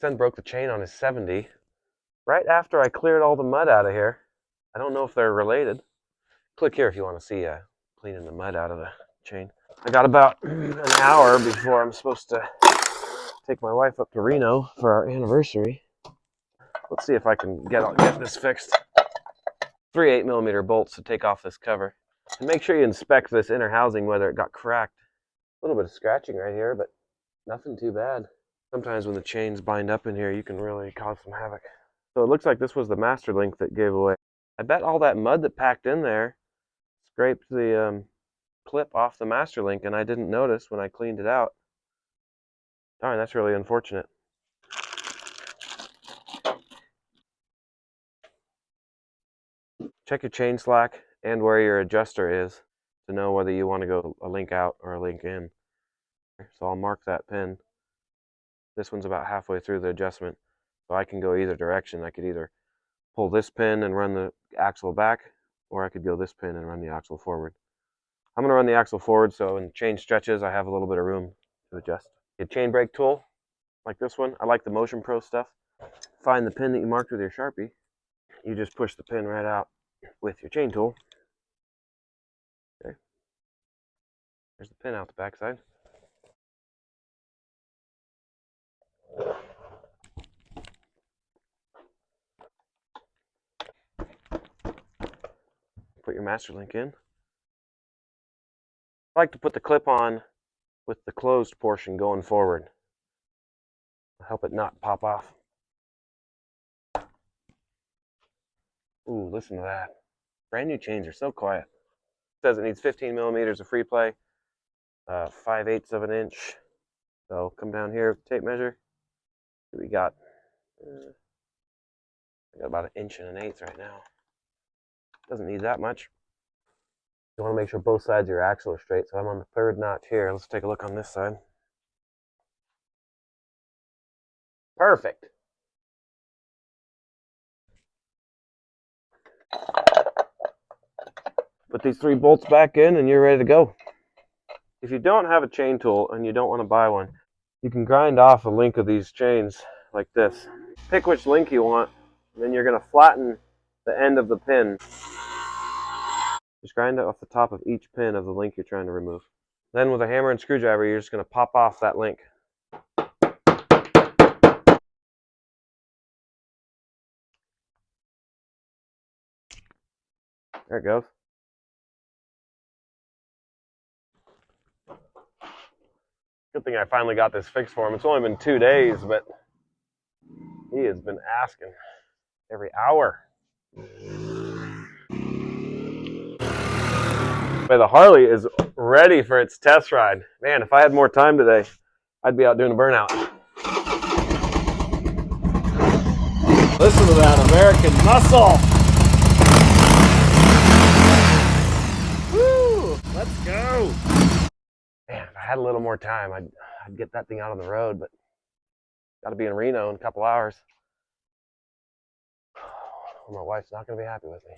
Son broke the chain on his 70 right after I cleared all the mud out of here. I don't know if they're related. Click here if you want to see cleaning the mud out of the chain. I got about an hour before I'm supposed to take my wife up to Reno for our anniversary. Let's see if I can get this fixed. 3 8mm bolts to take off this cover. And make sure you inspect this inner housing, whether it got cracked. A little bit of scratching right here, but nothing too bad. Sometimes when the chains bind up in here, you can really cause some havoc. So it looks like this was the master link that gave away. I bet all that mud that packed in there scraped the clip off the master link, and I didn't notice when I cleaned it out. Darn, that's really unfortunate. Check your chain slack and where your adjuster is to know whether you want to go a link out or a link in. So I'll mark that pin. This one's about halfway through the adjustment, so I can go either direction. I could either pull this pin and run the axle back, or I could go this pin and run the axle forward. I'm going to run the axle forward, so when the chain stretches, I have a little bit of room to adjust. A chain brake tool, like this one. I like the Motion Pro stuff. Find the pin that you marked with your Sharpie. You just push the pin right out with your chain tool. Okay. There's the pin out the backside. Put your master link in. I like to put the clip on with the closed portion going forward. Help it not pop off. Ooh, listen to that. Brand new chains are so quiet. It says it needs 15mm of free play, 5/8 of an inch. So come down here with the tape measure. We got, about 1 1/8 right now. Doesn't need that much. You want to make sure both sides of your axle are straight. So I'm on the 3rd notch here. Let's take a look on this side. Perfect. Put these 3 bolts back in and you're ready to go. If you don't have a chain tool and you don't want to buy one, you can grind off a link of these chains like this. Pick which link you want, and then you're going to flatten the end of the pin. Just grind it off the top of each pin of the link you're trying to remove. Then with a hammer and screwdriver, you're just going to pop off that link. There it goes. Good thing I finally got this fixed for him. It's only been 2 days, but he has been asking every hour. But the Harley is ready for its test ride. Man, if I had more time today, I'd be out doing a burnout. Listen to that American muscle. Woo! Let's go. Man, if I had a little more time, I'd get that thing out on the road, but got to be in Reno in a couple hours. My wife's not going to be happy with me.